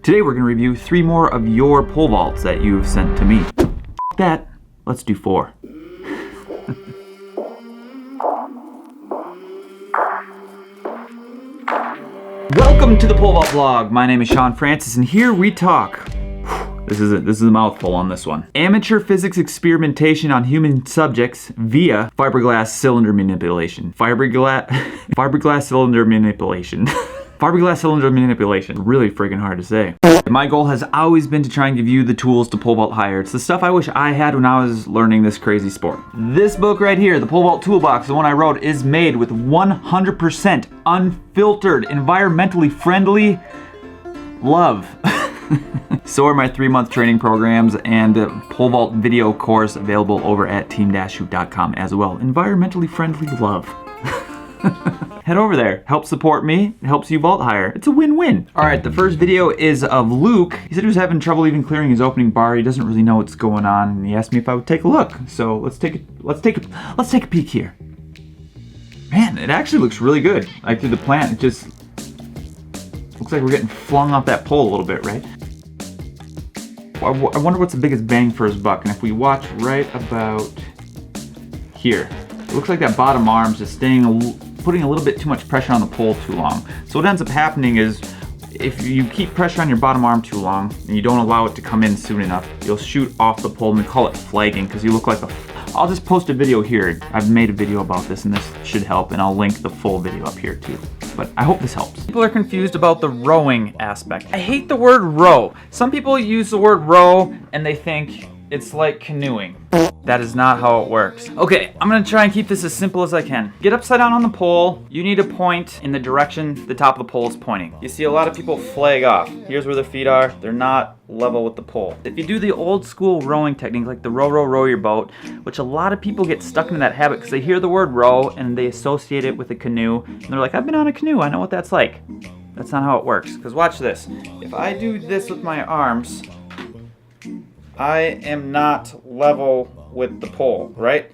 Today we're going to review 3 more of your pole vaults that you've sent to me. That, let's do 4. Welcome to the pole vault vlog. My name is Shawn Francis, and here we talk. This is a mouthful on this one. Amateur physics experimentation on human subjects via fiberglass cylinder manipulation. Fiberglass cylinder manipulation. Fiberglass cylinder manipulation. Really freaking hard to say. My goal has always been to try and give you the tools to pole vault higher. It's the stuff I wish I had when I was learning this crazy sport. This book right here, the Pole Vault Toolbox, the one I wrote, is made with 100% unfiltered, environmentally friendly love. So are my 3-month training programs and pole vault video course available over at team-hoot.com as well. Environmentally friendly love. Head over there, help support me, it helps you vault higher. It's a win-win. All right, the first video is of Luke. He said he was having trouble even clearing his opening bar. He doesn't really know what's going on, and he asked me if I would take a look. So let's take a peek here. Man, it actually looks really good. Like through the plant, it just looks like we're getting flung off that pole a little bit, right? I wonder what's the biggest bang for his buck, and if we watch right about here, it looks like that bottom arm's just putting a little bit too much pressure on the pole too long. So what ends up happening is, if you keep pressure on your bottom arm too long and you don't allow it to come in soon enough, you'll shoot off the pole, and we call it flagging because you look like a... I'll just post a video here. I've made a video about this, and this should help, and I'll link the full video up here too. But I hope this helps. People are confused about the rowing aspect. I hate the word row. Some people use the word row and they think it's like canoeing. That is not how it works. Okay, I'm gonna try and keep this as simple as I can. Get upside down on the pole. You need to point in the direction the top of the pole is pointing. You see a lot of people flag off. Here's where their feet are. They're not level with the pole. If you do the old school rowing technique, like the row your boat, which a lot of people get stuck into that habit because they hear the word row and they associate it with a canoe, and they're like, I've been on a canoe, I know what that's like. That's not how it works, because watch this. If I do this with my arms, I am not level with the pole, right?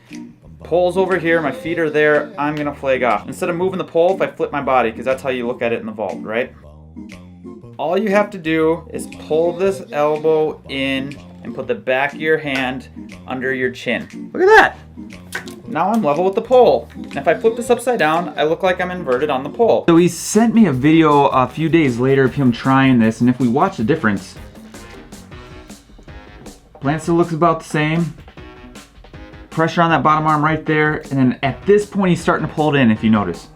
Pole's over here, my feet are there, I'm gonna flag off. Instead of moving the pole, if I flip my body, because that's how you look at it in the vault, right? All you have to do is pull this elbow in and put the back of your hand under your chin. Look at that! Now I'm level with the pole. And if I flip this upside down, I look like I'm inverted on the pole. So he sent me a video a few days later of him trying this, and if we watch the difference, plant still looks about the same. Pressure on that bottom arm right there, and then at this point he's starting to pull it in, if you notice.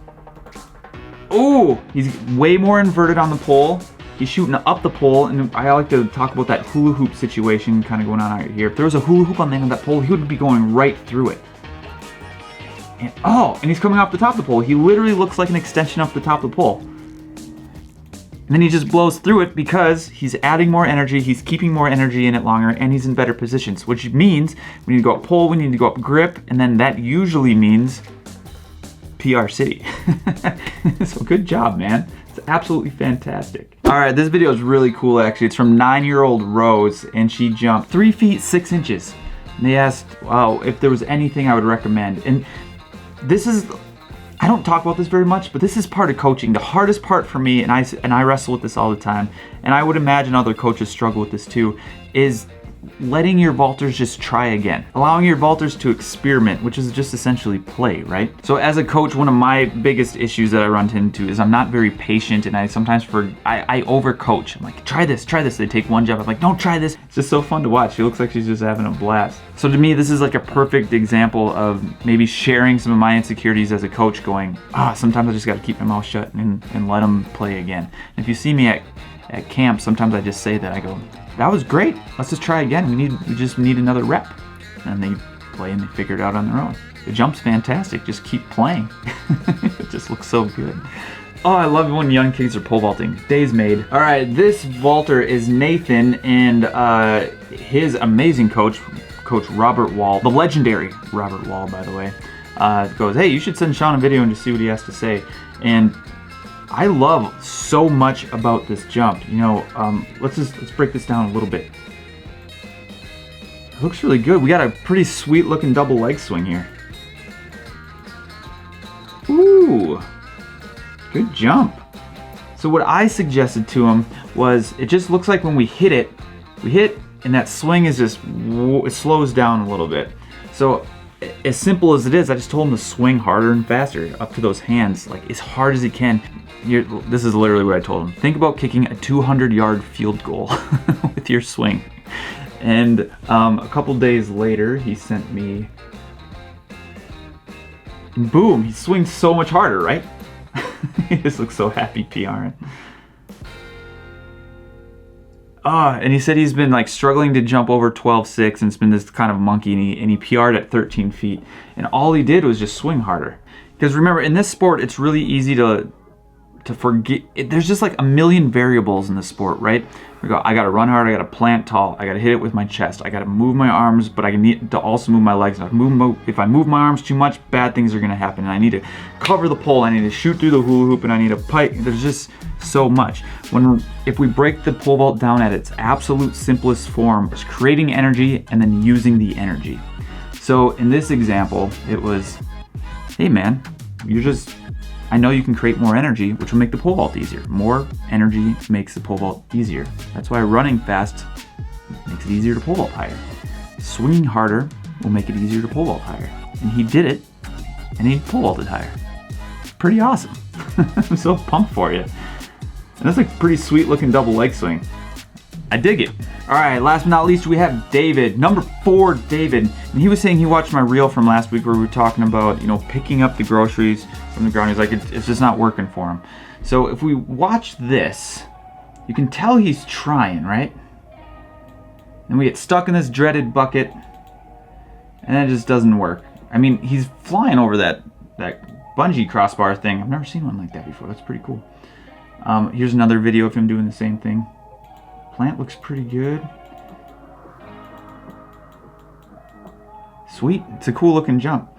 Ooh, he's way more inverted on the pole. He's shooting up the pole, and I like to talk about that hula hoop situation kind of going on right here. If there was a hula hoop on the end of that pole, he would be going right through it. And and he's coming off the top of the pole. He literally looks like an extension of the top of the pole. And then he just blows through it because he's adding more energy, he's keeping more energy in it longer, and he's in better positions, which means we need to go up pole, we need to go up grip, and then that usually means PR City. So good job, man. It's absolutely fantastic. All right, this video is really cool, actually. It's from 9-year-old Rose, and she jumped 3 feet 6 inches. And they asked, wow, if there was anything I would recommend. And this is... I don't talk about this very much, but this is part of coaching. The hardest part for me, and I wrestle with this all the time, and I would imagine other coaches struggle with this too, is letting your vaulters just try again. Allowing your vaulters to experiment, which is just essentially play, right? So as a coach, one of my biggest issues that I run into is I'm not very patient, and I sometimes I overcoach. I'm like, try this. They take one jump. I'm like, don't try this. It's just so fun to watch. She looks like she's just having a blast. So to me, this is like a perfect example of maybe sharing some of my insecurities as a coach, going, sometimes I just got to keep my mouth shut and let them play again. And if you see me at camp, sometimes I just say that. I go, that was great. Let's just try again. We just need another rep. And they play and they figure it out on their own. The jump's fantastic. Just keep playing. It just looks so good. Oh, I love when young kids are pole vaulting. Days made. All right, this vaulter is Nathan, and his amazing coach, Coach Robert Wall, the legendary Robert Wall, by the way, goes, hey, you should send Shawn a video and just see what he has to say. And I love so much about this jump. You know, let's break this down a little bit. It looks really good. We got a pretty sweet looking double leg swing here. Ooh, good jump. So what I suggested to him was, it just looks like when we hit, and that swing is just, it slows down a little bit. So as simple as it is, I just told him to swing harder and faster up to those hands, like as hard as he can. This is literally what I told him. Think about kicking a 200-yard field goal with your swing. And a couple days later, he sent me, and boom, he swings so much harder, right? He just looks so happy PRing. And he said he's been like struggling to jump over 12.6, and it's been this kind of monkey, and he PR'd at 13 feet. And all he did was just swing harder. Because remember, in this sport, it's really easy to forget. There's just like a million variables in this sport, right? I gotta run hard, I gotta plant tall, I gotta hit it with my chest, I gotta move my arms, but I need to also move my legs. If I move my arms too much, bad things are gonna happen. And I need to cover the pole, I need to shoot through the hula hoop, and I need to pipe. There's just so much. If we break the pole vault down at its absolute simplest form, it's creating energy and then using the energy. So in this example, it was, hey man, I know you can create more energy, which will make the pole vault easier. More energy makes the pole vault easier. That's why running fast makes it easier to pole vault higher. Swinging harder will make it easier to pole vault higher. And he did it, and he pole vaulted higher. It's pretty awesome. I'm so pumped for you. And that's like a pretty sweet looking double leg swing. I dig it. All right, last but not least, we have David, number 4, David. And he was saying he watched my reel from last week where we were talking about, picking up the groceries from the ground. He's like, it's just not working for him. So if we watch this, you can tell he's trying, right? And we get stuck in this dreaded bucket, and it just doesn't work. I mean, he's flying over that bungee crossbar thing. I've never seen one like that before. That's pretty cool. Here's another video of him doing the same thing. Plant looks pretty good. Sweet, it's a cool looking jump.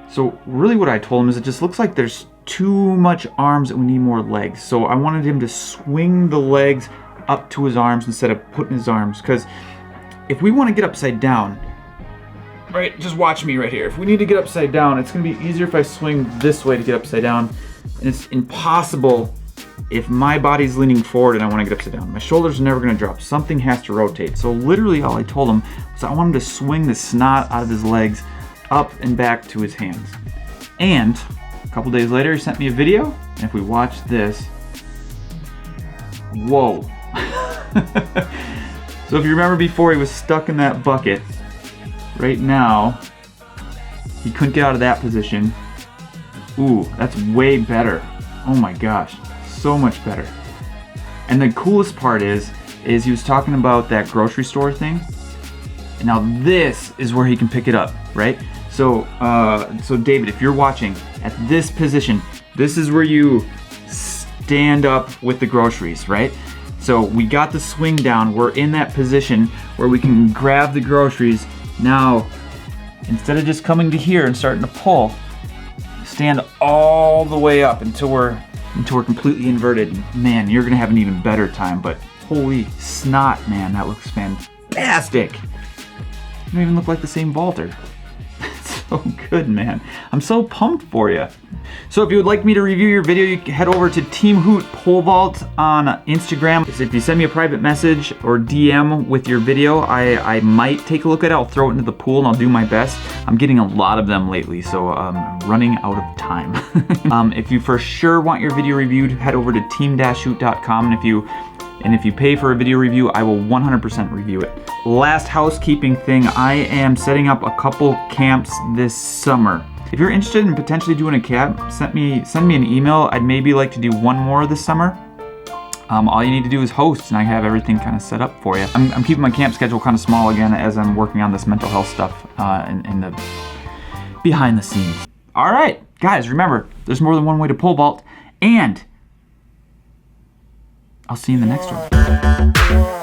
So really what I told him is it just looks like there's too much arms and we need more legs. So I wanted him to swing the legs up to his arms instead of putting his arms. Because if we want to get upside down, right, just watch me right here. If we need to get upside down, it's gonna be easier if I swing this way to get upside down. And it's impossible if my body's leaning forward and I want to get upside down. My shoulders are never going to drop. Something has to rotate. So literally all I told him was I want him to swing the snot out of his legs up and back to his hands. And a couple days later, he sent me a video. And if we watch this, whoa. So if you remember before, he was stuck in that bucket. Right now, he couldn't get out of that position. Ooh, that's way better. Oh my gosh. So much better. And the coolest part is he was talking about that grocery store thing. And now this is where he can pick it up, right? So David, if you're watching at this position, this is where you stand up with the groceries, right? So we got the swing down. We're in that position where we can grab the groceries. Now, instead of just coming to here and starting to pull, stand all the way up until we're completely inverted. Man, you're gonna have an even better time, but holy snot, man, that looks fantastic. You don't even look like the same vaulter. So good, man. I'm so pumped for you. So if you would like me to review your video, you can head over to Team Hoot Pole Vault on Instagram. If you send me a private message or DM with your video, I might take a look at it. I'll throw it into the pool and I'll do my best. I'm getting a lot of them lately, so I'm running out of time. If you for sure want your video reviewed, head over to team-hoot.com, and if you pay for a video review, I will 100% review it. Last housekeeping thing, I am setting up a couple camps this summer. If you're interested in potentially doing a camp, send me an email. I'd maybe like to do one more this summer. All you need to do is host, and I have everything kind of set up for you. I'm keeping my camp schedule kind of small again as I'm working on this mental health stuff in the behind the scenes. All right, guys, remember, there's more than one way to pole vault, and I'll see you in the next one.